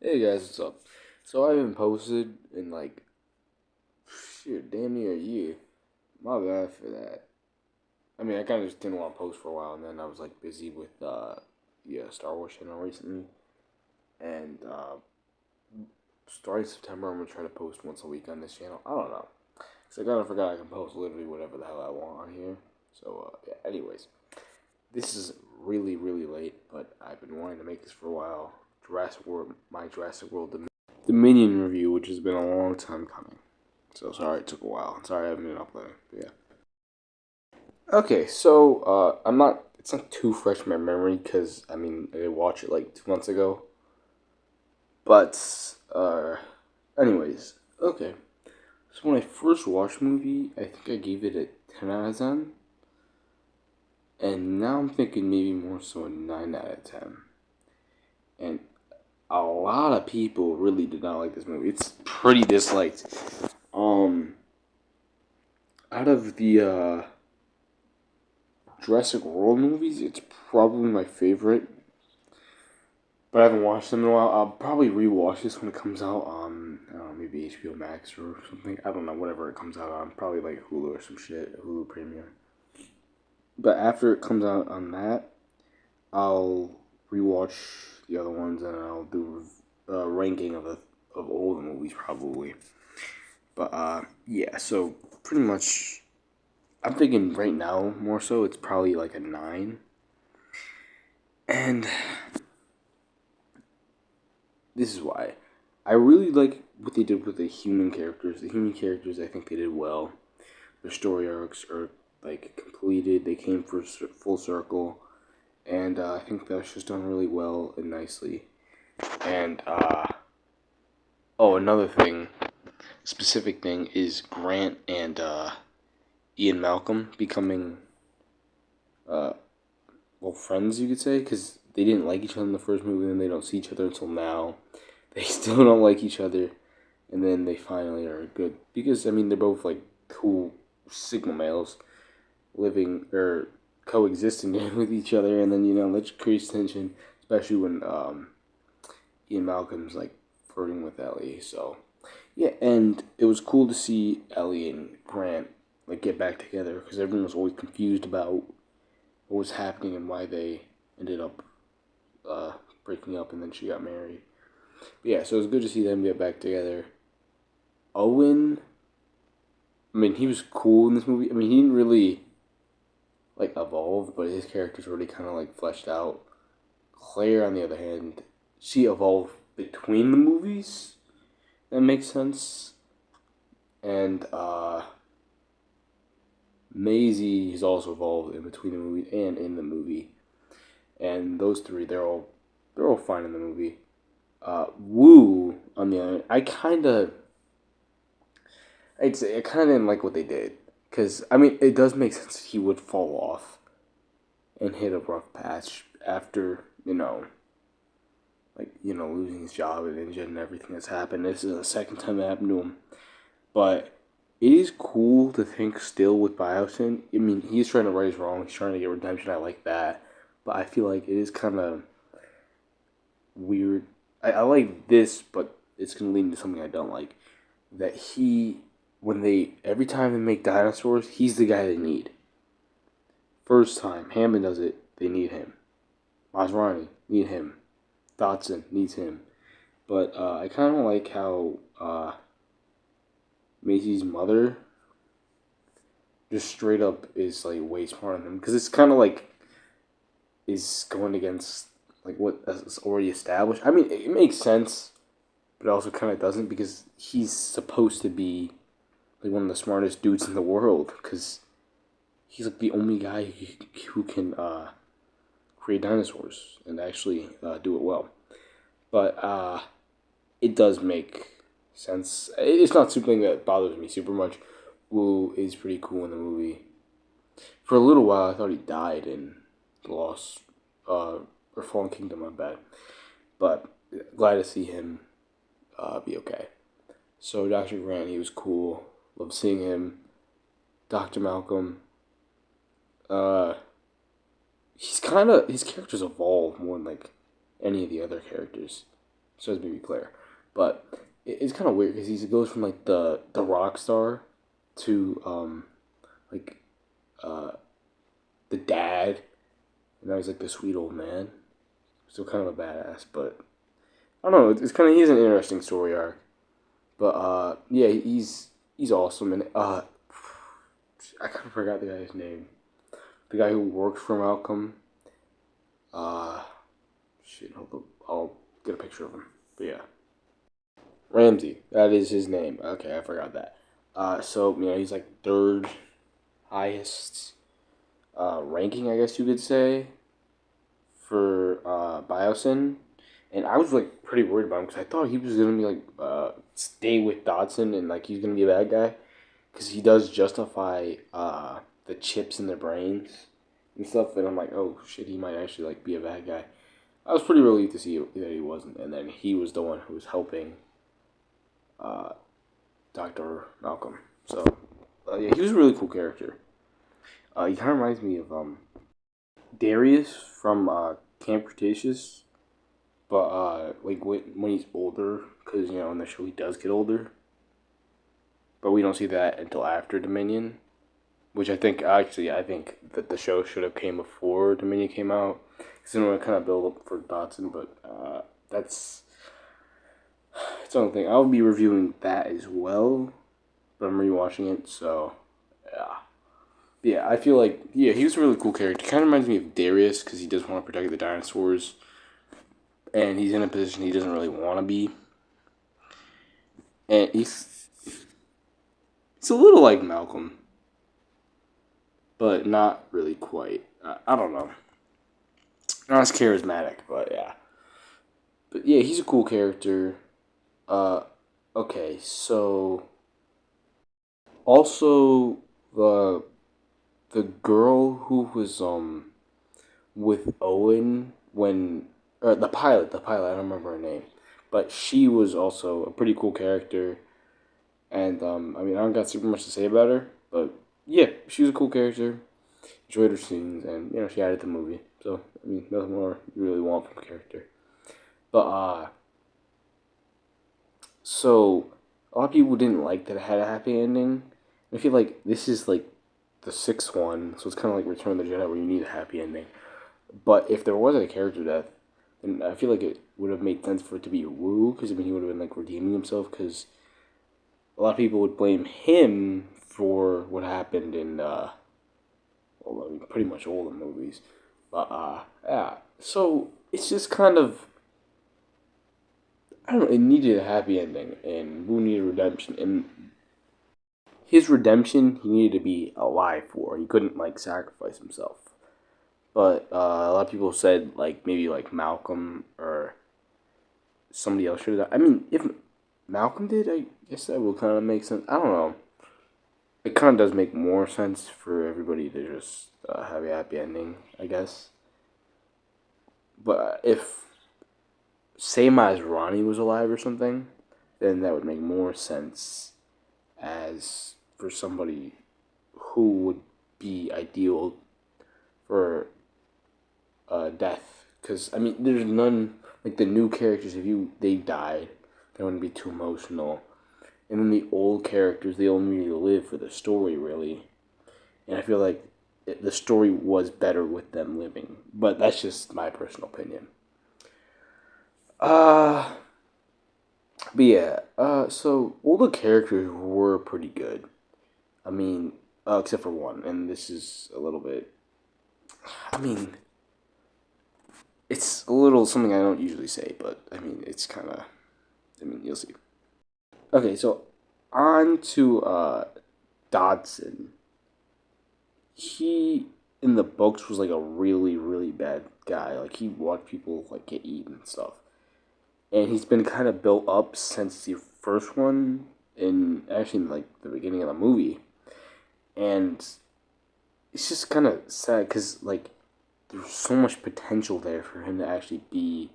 Hey guys, what's up? So I haven't posted in like shit, damn near a year. My bad for that. I mean, I kind of just didn't want to post for a while, and then I was like busy with yeah, Star Wars channel recently, and starting September, I'm gonna try to post once a week on this channel. I don't know, cause I kind of forgot I can post literally whatever the hell I want on here. So yeah. Anyways, this is really late, but I've been wanting to make this for a while. Jurassic World Dominion review, which has been a long time coming. So sorry it took a while. Sorry I haven't been uploading. But yeah. Okay, so I'm not. It's not too fresh in my memory because I mean I did watch it like 2 months ago. But anyways, okay. So when I first watched the movie, I think I gave it a 10 out of 10, and now I'm thinking maybe more so a 9 out of 10. And a lot of people really did not like this movie. It's pretty disliked. Um, out of the Jurassic World movies, it's probably my favorite, but I haven't watched them in a while. I'll probably rewatch this when it comes out on, I don't know, maybe HBO Max or something. I don't know, whatever it comes out on. Probably like Hulu or some shit, Hulu Premium. But after it comes out on that, I'll rewatch the other ones and I'll do a ranking of all the movies probably. But yeah, so pretty much, I'm thinking right now more so it's probably like a 9. And this is why. I really like what they did with the human characters. The human characters, I think they did well. Their story arcs are like completed. They came for full circle, and I think that was just done really well and nicely. And oh, another thing, specific thing is Grant and Ian Malcolm becoming uh well, friends, you could say, because they didn't like each other in the first movie, and they don't see each other until now. They still don't like each other, and then they finally are good because I mean they're both like cool Sigma males living or coexisting with each other, and then that creates tension, especially when Ian Malcolm's like flirting with Ellie. So yeah, and it was cool to see Ellie and Grant like get back together because everyone was always confused about what was happening and why they ended up uh, breaking up, and then she got married. But yeah, so it was good to see them get back together. Owen, I mean, he was cool in this movie. I mean, he didn't really like evolve, but his character's already kind of like fleshed out. Claire, on the other hand, she evolved between the movies. That makes sense. And Maisie has also evolved in between the movie and in the movie. And those three, they're all fine in the movie. Wu, on the other, I'd say I kind of didn't like what they did because I mean it does make sense that he would fall off and hit a rough patch after losing his job and injured and everything that's happened. This is the second time that happened to him, but it is cool to think still with Biotin. I mean, he's trying to right his wrong. He's trying to get redemption. I like that, but I feel like it is kind of weird. I like this, but it's gonna lead into something I don't like. That when they every time they make dinosaurs, he's the guy they need. First time Hammond does it, they need him. Masrani need him. Dotson needs him. But I kind of like how Macy's mother just straight up is like way smarter than him because it's kind of like is going against like what is already established. I mean, it makes sense, but it also kind of doesn't because he's supposed to be like one of the smartest dudes in the world because he's like the only guy who can create dinosaurs and actually do it well. But it does make sense. It's not something that bothers me super much. Wu is pretty cool in the movie. For a little while, I thought he died in The Lost or Fallen Kingdom. My bad, but glad to see him be okay. So Dr. Grant, he was cool. Love seeing him. Dr. Malcolm. Uh, his characters evolve more than like any of the other characters. So it's maybe Claire, but it's kind of weird because he goes from like the rock star to like uh the dad, and now he's like the sweet old man. Still kind of a badass, but I don't know. It's kind of he's an interesting story arc, but yeah, he's awesome, and I kind of forgot the guy's name. The guy who worked for Malcolm. Uh, shit, hold up. I'll get a picture of him. But yeah, Ramsey. That is his name. Okay, I forgot that. So he's like third highest ranking, I guess you could say, for Biosyn, and I was like pretty worried about him because I thought he was gonna be like stay with Dodson and like he's gonna be a bad guy because he does justify the chips in their brains and stuff, and I'm like, oh shit, he might actually like be a bad guy. I was pretty relieved to see that he wasn't, and then he was the one who was helping uh, Dr. Malcolm. So yeah, he was a really cool character. He kind of reminds me of Darius from Camp Cretaceous, but like when he's older, because in the show he does get older, but we don't see that until after Dominion, which I think that the show should have came before Dominion came out, because then we kind of build up for Dotson, but that's it's the only thing. I'll be reviewing that as well, but I'm rewatching it, so yeah. Yeah, I feel like he was a really cool character. Kind of reminds me of Darius because he does want to protect the dinosaurs, and he's in a position he doesn't really want to be, and he's a little like Malcolm, but not really quite. I don't know, not as charismatic, but yeah. But yeah, he's a cool character. Uh, okay, so also the the girl who was with Owen when or the pilot, I don't remember her name, but she was also a pretty cool character, and I mean I don't got super much to say about her, but yeah, she was a cool character. Enjoyed her scenes, and she added to the movie. So I mean nothing more you really want from a character, but so a lot of people didn't like that it had a happy ending. I feel like this is like the sixth one, so it's kind of like Return of the Jedi where you need a happy ending. But if there wasn't a character death, then I feel like it would have made sense for it to be Wu, because I mean he would have been like redeeming himself. Because a lot of people would blame him for what happened in well, I mean, pretty much all the movies. But yeah, so it's just kind of I don't know. It needed a happy ending, and Wu needed redemption, and his redemption he needed to be alive for. He couldn't like sacrifice himself. But a lot of people said like maybe like Malcolm or somebody else should have. I mean, if Malcolm did, I guess that would kind of make sense. I don't know. It kind of does make more sense for everybody to just have a happy ending, I guess. But if same as Ronnie was alive or something, then that would make more sense as for somebody who would be ideal for death. Because I mean, there's none like the new characters. If they died, they wouldn't be too emotional. And then the old characters, they only really live for the story, really. And I feel like the story was better with them living. But that's just my personal opinion. Uh, but yeah, so all the characters were pretty good. I mean, except for one, and this is a little bit. I mean, it's a little something I don't usually say, but I mean, it's kind of. I mean, you'll see. Okay, so on to Dodson. He in the books was like a really really bad guy. Like he watched people like get eaten and stuff, and he's been kind of built up since the first one, in actually like the beginning of the movie, and it's just kind of sad because like there's so much potential there for him to actually be,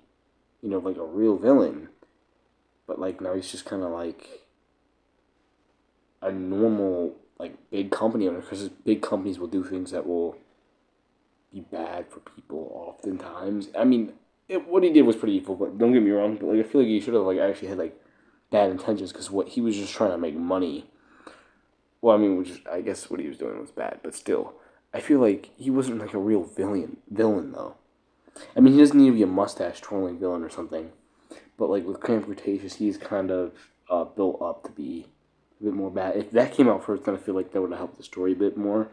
like a real villain, but like now he's just kind of like a normal like big company owner because big companies will do things that will be bad for people oftentimes. I mean, what he did was pretty evil, but don't get me wrong. But like, I feel like he should have like actually had like bad intentions because what he was just trying to make money. Well, I mean, which I guess what he was doing was bad, but still, I feel like he wasn't like a real villain. Villain though. I mean, he doesn't need to be a mustache twirling villain or something. But like with Cram Cretaceous, he's kind of built up to be a bit more bad. If that came out first, then I feel like that would have helped the story a bit more.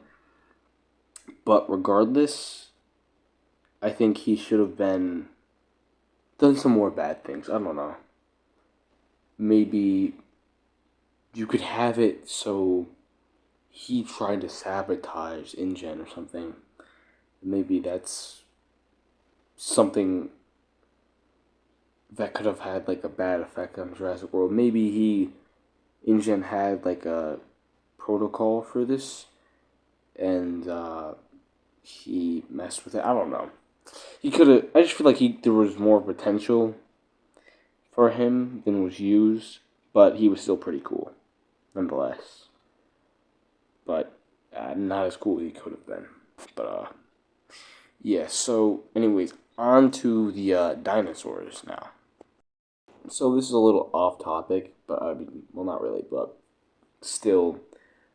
But regardless, I think he should have been done some more bad things. I don't know. Maybe you could have it so he tried to sabotage InGen or something. Maybe that's something that could have had like a bad effect on Jurassic World. Maybe InGen had like a protocol for this, and he messed with it. I don't know. He could have. I just feel like there was more potential for him than was used, but he was still pretty cool, nonetheless. But not as cool as he could have been. But yeah. So, anyways, on to the dinosaurs now. So this is a little off topic, but I mean, well, not really, but still,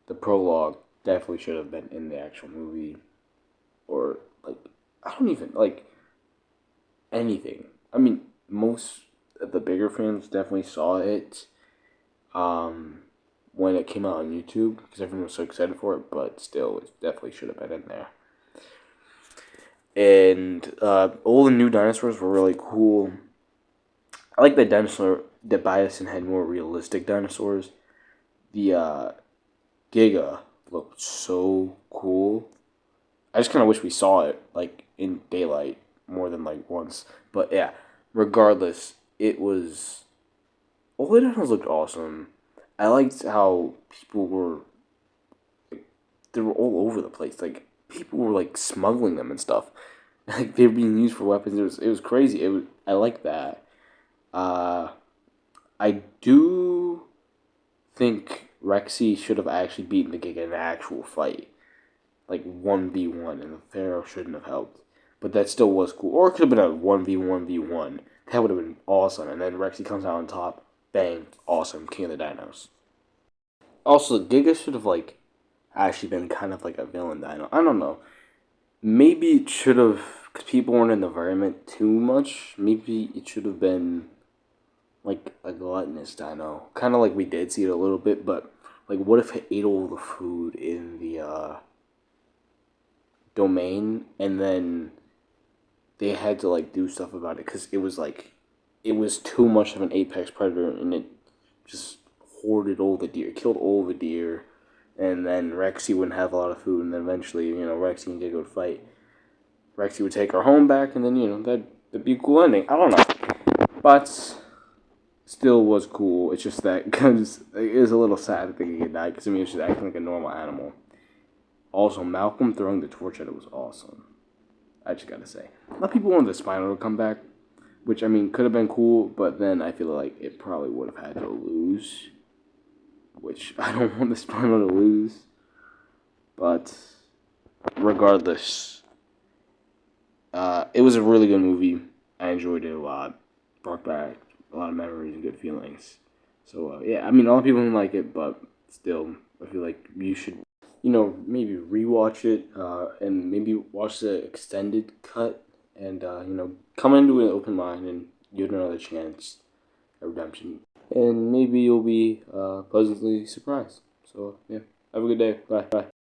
the prologue definitely should have been in the actual movie, or like I don't even like anything. I mean, most of the bigger fans definitely saw it when it came out on YouTube because everyone was so excited for it. But still, it definitely should have been in there. And all the new dinosaurs were really cool. I like that Bison had more realistic dinosaurs. The Giga looked so cool. I just kind of wish we saw it like in daylight more than like once. But yeah, regardless, it was all the demos looked awesome. I liked how people were like, they were all over the place. Like people were like smuggling them and stuff. Like they were being used for weapons. It was crazy. I like that. Uh, I do think Rexy should have actually beaten the Giga in an actual fight, like 1v1, and the Pharaoh shouldn't have helped. But that still was cool. Or it could have been a 1v1v1. That would have been awesome. And then Rexy comes out on top. Bang. Awesome. King of the Dinos. Also, Giga should have, like, actually been kind of like a villain dino. I don't know. Maybe it should have, because people weren't in the environment too much, maybe it should have been, like, a gluttonous dino. Kind of like we did see it a little bit, but, like, what if it ate all the food in the, domain, and then they had to like do stuff about it because it was too much of an apex predator, and it just hoarded all the deer, killed all the deer, and then Rexy wouldn't have a lot of food, and then eventually Rexy and Giga would fight. Rexy would take her home back, and then that'd be a cool ending. I don't know, but still was cool. It's just that because it is a little sad that Giga died because I mean it's just acting like a normal animal. Also, Malcolm throwing the torch at it was awesome. I just gotta say. A lot of people wanted the Spino to come back, which, I mean, could have been cool, but then I feel like it probably would have had to lose, which I don't want the Spino to lose. But regardless, it was a really good movie. I enjoyed it a lot. Brought back a lot of memories and good feelings. So, yeah, I mean, a lot of people didn't like it, but still, I feel like you should maybe rewatch it and maybe watch the extended cut and, come into it with an open mind and give it another chance at redemption. And maybe you'll be pleasantly surprised. So, yeah, have a good day. Bye. Bye.